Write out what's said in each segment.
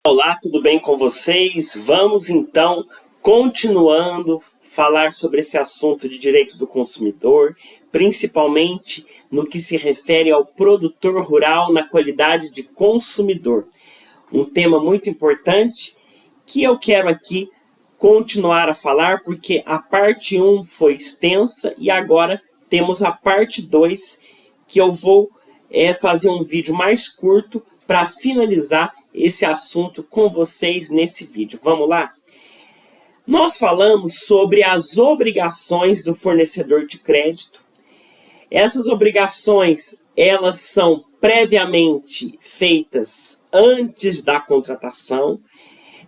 Olá, tudo bem com vocês? Vamos então, continuando, falar sobre esse assunto de direito do consumidor, principalmente no que se refere ao produtor rural na qualidade de consumidor. Um tema muito importante que eu quero aqui continuar a falar, porque a parte 1 foi extensa e agora temos a parte 2, que eu vou fazer um vídeo mais curto para finalizar esse assunto com vocês nesse vídeo. Vamos lá? Nós falamos sobre as obrigações do fornecedor de crédito. Essas obrigações, elas são previamente feitas antes da contratação.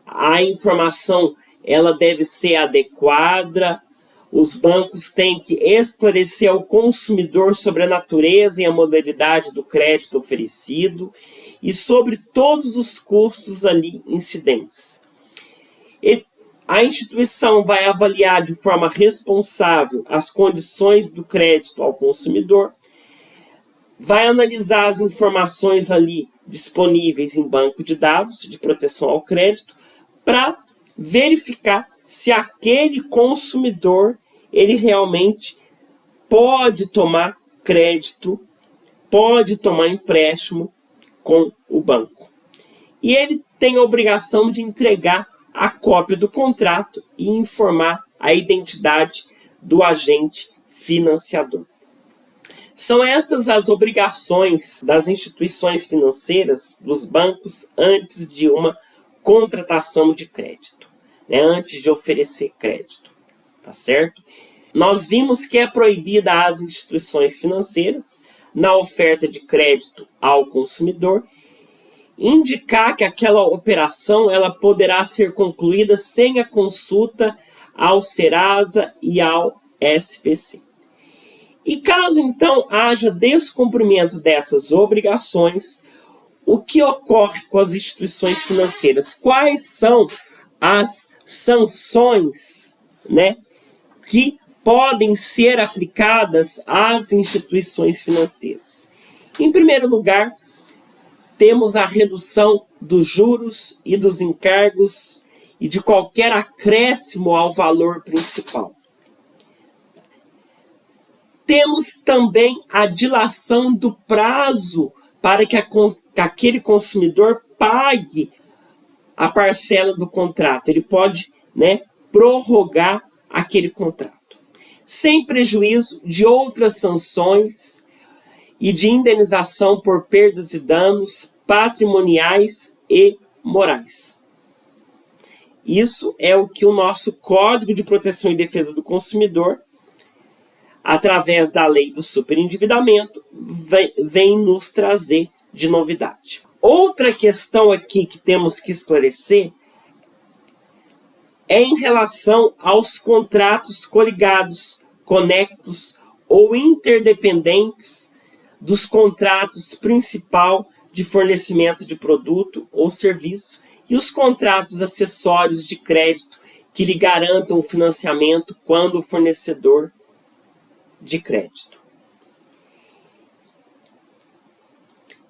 A informação, ela deve ser adequada. Os bancos têm que esclarecer ao consumidor sobre a natureza e a modalidade do crédito oferecido e sobre todos os custos ali incidentes. A instituição vai avaliar de forma responsável as condições do crédito ao consumidor, vai analisar as informações ali disponíveis em banco de dados de proteção ao crédito para verificar se aquele consumidor ele realmente pode tomar crédito, pode tomar empréstimo com o banco. E ele tem a obrigação de entregar a cópia do contrato e informar a identidade do agente financiador. São essas as obrigações das instituições financeiras, dos bancos, antes de uma contratação de crédito, antes de oferecer crédito. Tá certo? Nós vimos que é proibida às instituições financeiras, na oferta de crédito ao consumidor, indicar que aquela operação ela poderá ser concluída sem a consulta ao Serasa e ao SPC. E caso então haja descumprimento dessas obrigações, o que ocorre com as instituições financeiras? Quais são as sanções, que podem ser aplicadas às instituições financeiras? Em primeiro lugar, temos a redução dos juros e dos encargos e de qualquer acréscimo ao valor principal. Temos também a dilação do prazo para que aquele consumidor pague a parcela do contrato. Ele pode, prorrogar aquele contrato, sem prejuízo de outras sanções e de indenização por perdas e danos patrimoniais e morais. Isso é o que o nosso Código de Proteção e Defesa do Consumidor, através da lei do superendividamento, vem nos trazer de novidade. Outra questão aqui que temos que esclarecer é em relação aos contratos coligados, conectos ou interdependentes dos contratos principal de fornecimento de produto ou serviço e os contratos acessórios de crédito que lhe garantam o financiamento quando o fornecedor de crédito.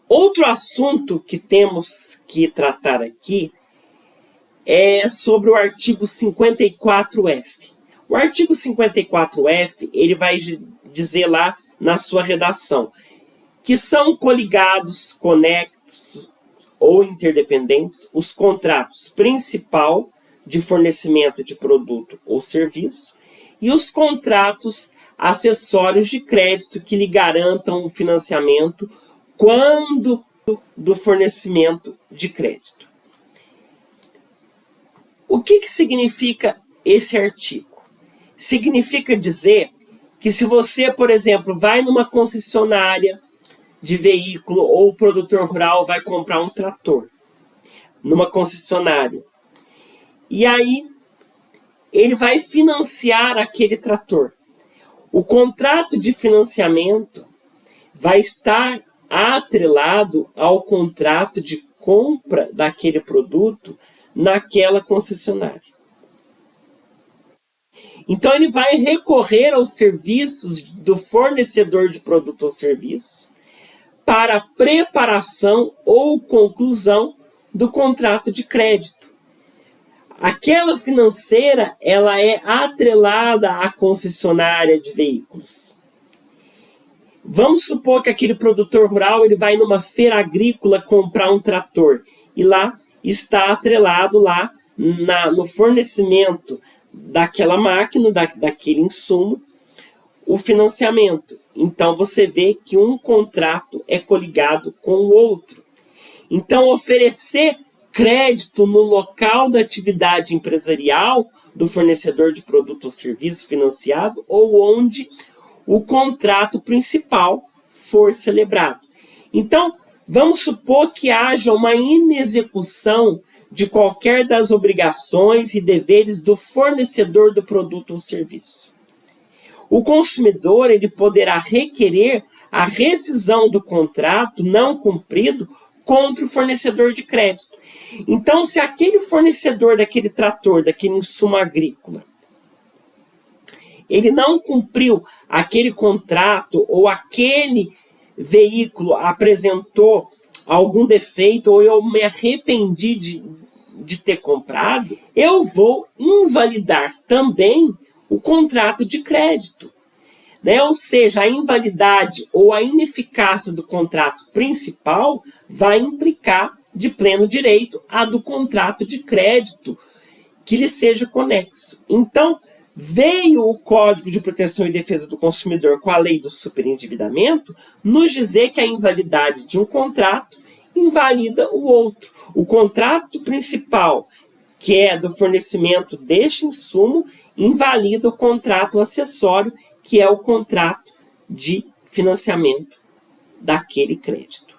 Outro assunto que temos que tratar aqui é sobre o artigo 54F. O artigo 54F, ele vai dizer lá na sua redação que são coligados, conectos ou interdependentes os contratos principal de fornecimento de produto ou serviço e os contratos acessórios de crédito que lhe garantam o financiamento quando do fornecimento de crédito. O que significa esse artigo? Significa dizer que se você, por exemplo, vai numa concessionária de veículo ou o produtor rural vai comprar um trator numa concessionária, e aí ele vai financiar aquele trator. O contrato de financiamento vai estar atrelado ao contrato de compra daquele produto naquela concessionária. Então ele vai recorrer aos serviços do fornecedor de produto ou serviço para preparação ou conclusão do contrato de crédito. Aquela financeira, ela é atrelada à concessionária de veículos. Vamos supor que aquele produtor rural ele vai numa feira agrícola comprar um trator e lá está atrelado lá no fornecimento daquela máquina, daquele insumo, o financiamento. Então você vê que um contrato é coligado com o outro. Então oferecer crédito no local da atividade empresarial do fornecedor de produto ou serviço financiado ou onde o contrato principal for celebrado. Então, vamos supor que haja uma inexecução de qualquer das obrigações e deveres do fornecedor do produto ou serviço. O consumidor ele poderá requerer a rescisão do contrato não cumprido contra o fornecedor de crédito. Então, se aquele fornecedor daquele trator, daquele insumo agrícola, ele não cumpriu aquele contrato ou aquele veículo apresentou algum defeito ou eu me arrependi de ter comprado, eu vou invalidar também o contrato de crédito. Né? Ou seja, a invalidade ou a ineficácia do contrato principal vai implicar de pleno direito a do contrato de crédito que lhe seja conexo. Então, veio o Código de Proteção e Defesa do Consumidor com a lei do superendividamento nos dizer que a invalidade de um contrato invalida o outro. O contrato principal, que é do fornecimento deste insumo, invalida o contrato acessório, que é o contrato de financiamento daquele crédito.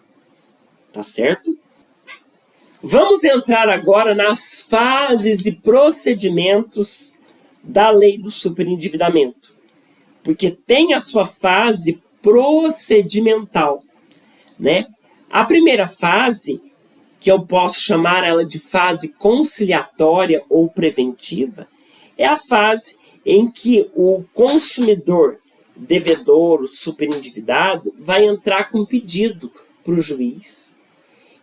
Tá certo? Vamos entrar agora nas fases e procedimentos da lei do superendividamento, porque tem a sua fase procedimental, né? A primeira fase, que eu posso chamar ela de fase conciliatória ou preventiva, é a fase em que o consumidor devedor, o superendividado, vai entrar com um pedido para o juiz,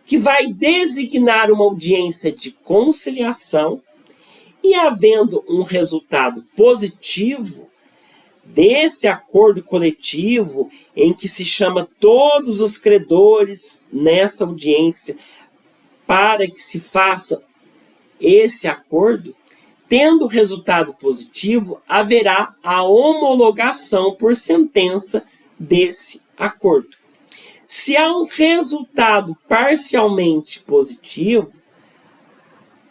que vai designar uma audiência de conciliação e, havendo um resultado positivo desse acordo coletivo, em que se chama todos os credores nessa audiência para que se faça esse acordo, tendo resultado positivo, haverá a homologação por sentença desse acordo. Se há um resultado parcialmente positivo,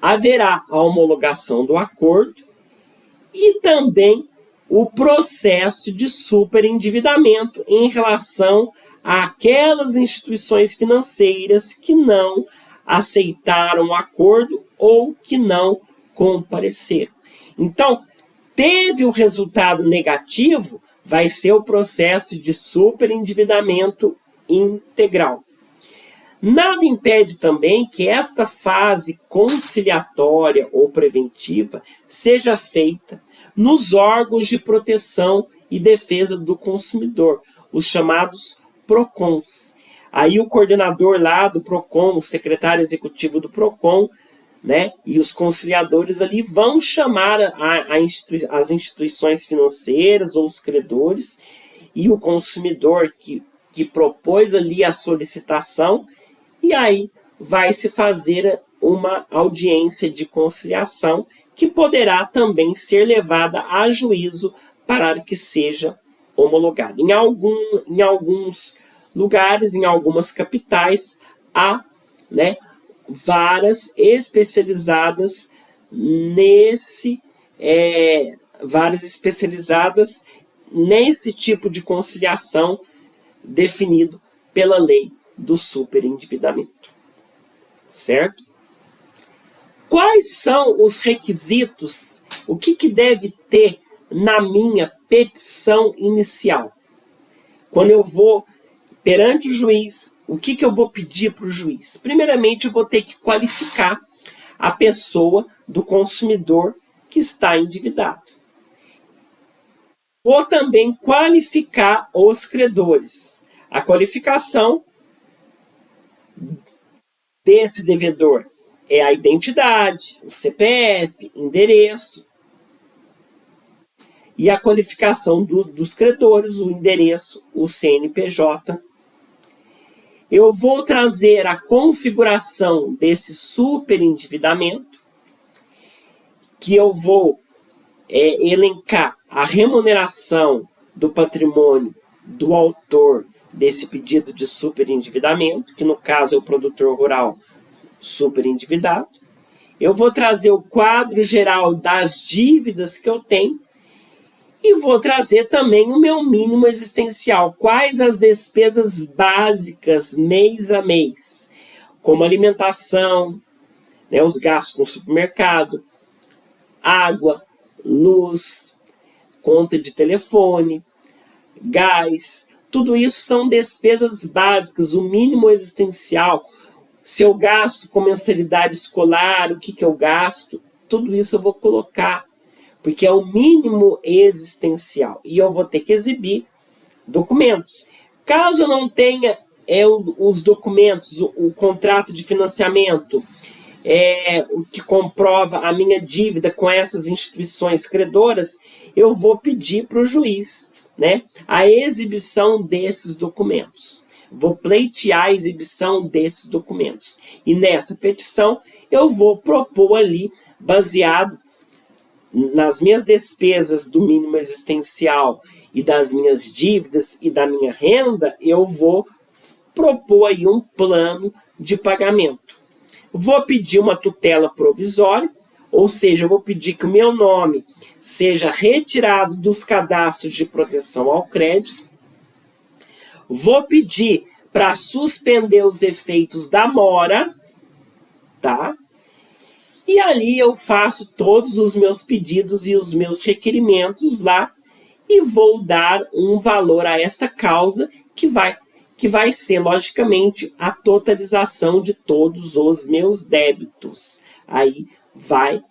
haverá a homologação do acordo e também o processo de superendividamento em relação àquelas instituições financeiras que não aceitaram o acordo ou que não compareceram. Então, teve o resultado negativo, vai ser o processo de superendividamento integral. Nada impede também que esta fase conciliatória ou preventiva seja feita nos órgãos de proteção e defesa do consumidor, os chamados PROCONs. Aí o coordenador lá do PROCON, o secretário executivo do PROCON, né, e os conciliadores ali vão chamar as instituições financeiras ou os credores e o consumidor que propôs ali a solicitação, e aí vai se fazer uma audiência de conciliação que poderá também ser levada a juízo para que seja homologada. Em alguns lugares, em algumas capitais, há, né, varas especializadas nesse tipo de conciliação definido pela lei do superendividamento. Certo? Quais são os requisitos? O que deve ter na minha petição inicial? Quando eu vou perante o juiz, o que eu vou pedir para o juiz? Primeiramente, eu vou ter que qualificar a pessoa do consumidor que está endividado. Vou também qualificar os credores. A qualificação desse devedor é a identidade, o CPF, endereço. E a qualificação dos credores, o endereço, o CNPJ. Eu vou trazer a configuração desse superendividamento, que eu vou elencar a remuneração do patrimônio do autor desse pedido de superendividamento, que no caso é o produtor rural superendividado. Eu vou trazer o quadro geral das dívidas que eu tenho e vou trazer também o meu mínimo existencial. Quais as despesas básicas mês a mês, como alimentação, né, os gastos com supermercado, água, luz, conta de telefone, gás. Tudo isso são despesas básicas, o mínimo existencial. Se eu gasto com mensalidade escolar, o que eu gasto, tudo isso eu vou colocar, porque é o mínimo existencial. E eu vou ter que exibir documentos. Caso eu não tenha os documentos, o contrato de financiamento, o que comprova a minha dívida com essas instituições credoras, eu vou pedir para o juiz, né, a exibição desses documentos. Vou pleitear a exibição desses documentos. E nessa petição eu vou propor ali, baseado nas minhas despesas do mínimo existencial e das minhas dívidas e da minha renda, eu vou propor aí um plano de pagamento. Vou pedir uma tutela provisória, ou seja, eu vou pedir que o meu nome seja retirado dos cadastros de proteção ao crédito. Vou pedir para suspender os efeitos da mora, tá? E ali eu faço todos os meus pedidos e os meus requerimentos lá e vou dar um valor a essa causa que vai ser, logicamente, a totalização de todos os meus débitos. Aí vai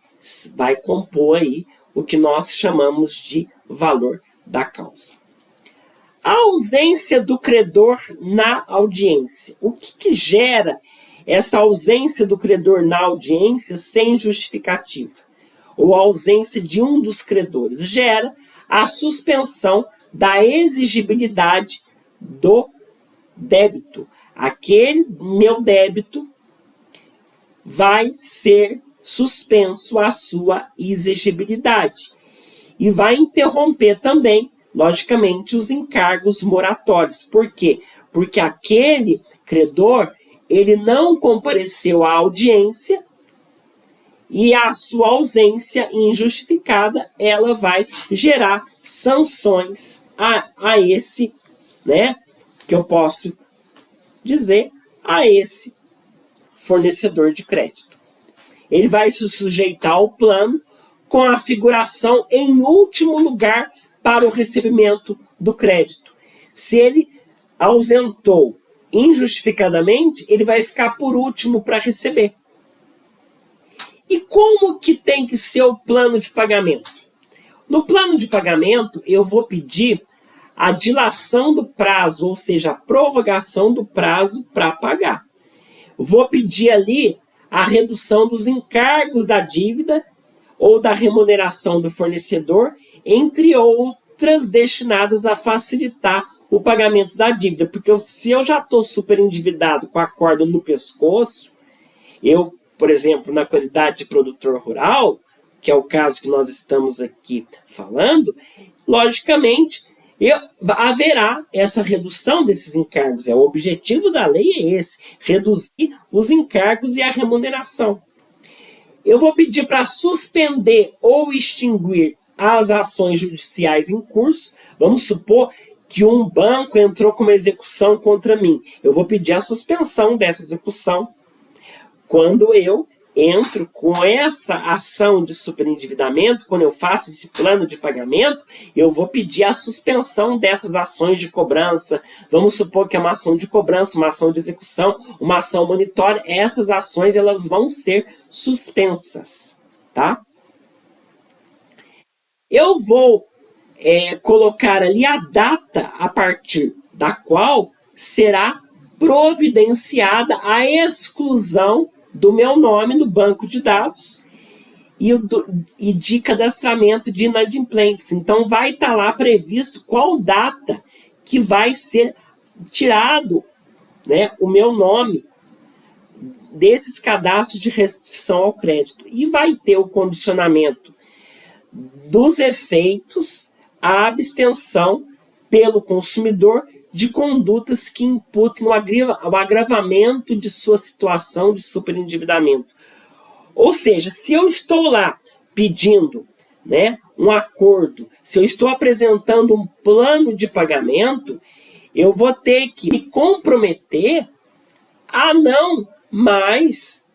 compor aí o que nós chamamos de valor da causa. A ausência do credor na audiência. O que gera essa ausência do credor na audiência sem justificativa? Ou a ausência de um dos credores? Gera a suspensão da exigibilidade do débito. Aquele meu débito vai ser suspenso a sua exigibilidade. E vai interromper também, logicamente, os encargos moratórios. Por quê? Porque aquele credor, ele não compareceu à audiência e a sua ausência injustificada, ela vai gerar sanções a esse, né, que eu posso dizer, a esse fornecedor de crédito. Ele vai se sujeitar ao plano com a figuração em último lugar para o recebimento do crédito. Se ele ausentou injustificadamente, ele vai ficar por último para receber. E como que tem que ser o plano de pagamento? No plano de pagamento, eu vou pedir a dilação do prazo, ou seja, a prorrogação do prazo para pagar. Vou pedir ali a redução dos encargos da dívida ou da remuneração do fornecedor, entre outras destinadas a facilitar o pagamento da dívida. Porque se eu já estou super endividado com a corda no pescoço, eu, por exemplo, na qualidade de produtor rural, que é o caso que nós estamos aqui falando, logicamente, haverá essa redução desses encargos. O objetivo da lei é esse, reduzir os encargos e a remuneração. Eu vou pedir para suspender ou extinguir as ações judiciais em curso. Vamos supor que um banco entrou com uma execução contra mim. Eu vou pedir a suspensão dessa execução. Quando eu entro com essa ação de superendividamento, quando eu faço esse plano de pagamento, eu vou pedir a suspensão dessas ações de cobrança. Vamos supor que é uma ação de cobrança, uma ação de execução, uma ação monitória. Essas ações, elas vão ser suspensas, tá? Eu vou colocar ali a data a partir da qual será providenciada a exclusão do meu nome no banco de dados e de cadastramento de inadimplentes. Então, vai estar lá previsto qual data que vai ser tirado, né, o meu nome desses cadastros de restrição ao crédito. E vai ter o condicionamento dos efeitos à abstenção pelo consumidor de condutas que imputem o agravamento de sua situação de superendividamento. Ou seja, se eu estou lá pedindo, né, um acordo, se eu estou apresentando um plano de pagamento, eu vou ter que me comprometer a não mais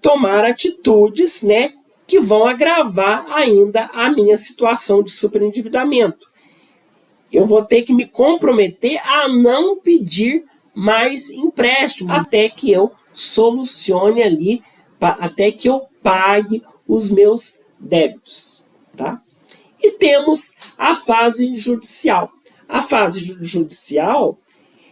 tomar atitudes, né, que vão agravar ainda a minha situação de superendividamento. Eu vou ter que me comprometer a não pedir mais empréstimos até que eu solucione ali, até que eu pague os meus débitos, tá? E temos a fase judicial. A fase judicial,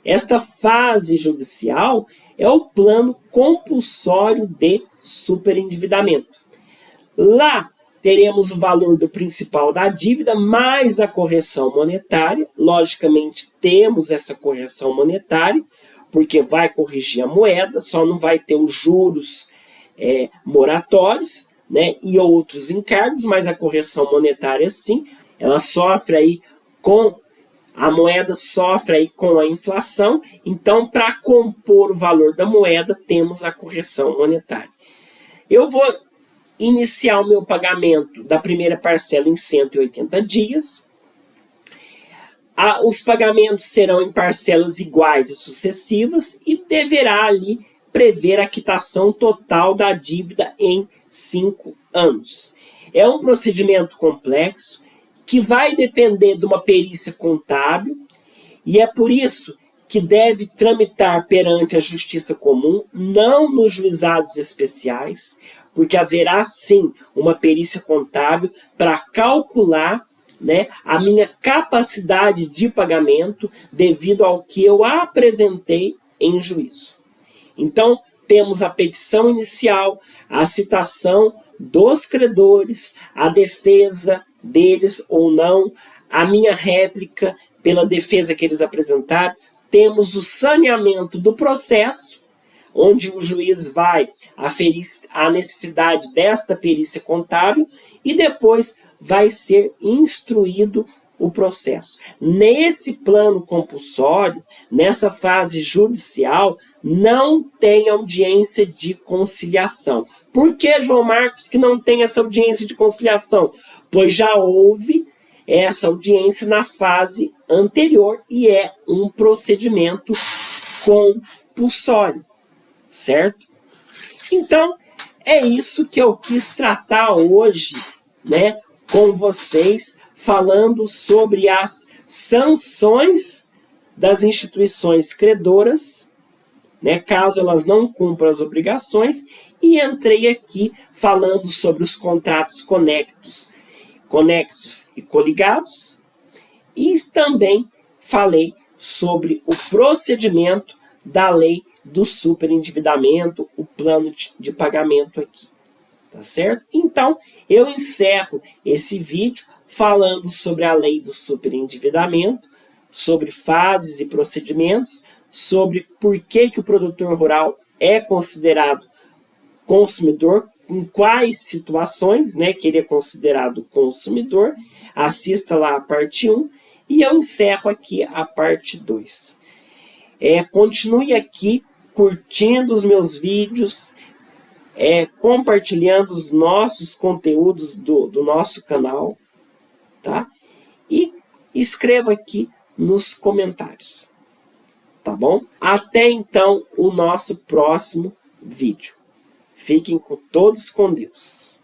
esta fase judicial é o plano compulsório de superendividamento. Lá teremos o valor do principal da dívida mais a correção monetária. Logicamente, temos essa correção monetária, porque vai corrigir a moeda, só não vai ter os juros moratórios, né, e outros encargos, mas a correção monetária, sim, ela sofre aí com... A moeda sofre aí com a inflação, então, para compor o valor da moeda, temos a correção monetária. Eu vou iniciar o meu pagamento da primeira parcela em 180 dias. Os pagamentos serão em parcelas iguais e sucessivas e deverá ali prever a quitação total da dívida em 5 anos. É um procedimento complexo que vai depender de uma perícia contábil e é por isso que deve tramitar perante a Justiça Comum, não nos juizados especiais, porque haverá sim uma perícia contábil para calcular, né, a minha capacidade de pagamento devido ao que eu apresentei em juízo. Então, temos a petição inicial, a citação dos credores, a defesa deles ou não, a minha réplica pela defesa que eles apresentaram. Temos o saneamento do processo, onde o juiz vai aferir a necessidade desta perícia contábil e depois vai ser instruído o processo. Nesse plano compulsório, nessa fase judicial, não tem audiência de conciliação. Por que, João Marcos, que não tem essa audiência de conciliação? Pois já houve essa audiência na fase anterior e é um procedimento compulsório, certo? Então, é isso que eu quis tratar hoje, né, com vocês, falando sobre as sanções das instituições credoras, né, caso elas não cumpram as obrigações, e entrei aqui falando sobre os contratos conexos e coligados, e também falei sobre o procedimento da lei do superendividamento, o plano de pagamento aqui, tá certo? Então, eu encerro esse vídeo falando sobre a lei do superendividamento, sobre fases e procedimentos, sobre por que o produtor rural é considerado consumidor, em quais situações, né, que ele é considerado consumidor. Assista lá a parte 1 e eu encerro aqui a parte 2. Continue aqui curtindo os meus vídeos, compartilhando os nossos conteúdos do nosso canal, tá? E escreva aqui nos comentários, tá bom? Até então o nosso próximo vídeo. Fiquem todos com Deus.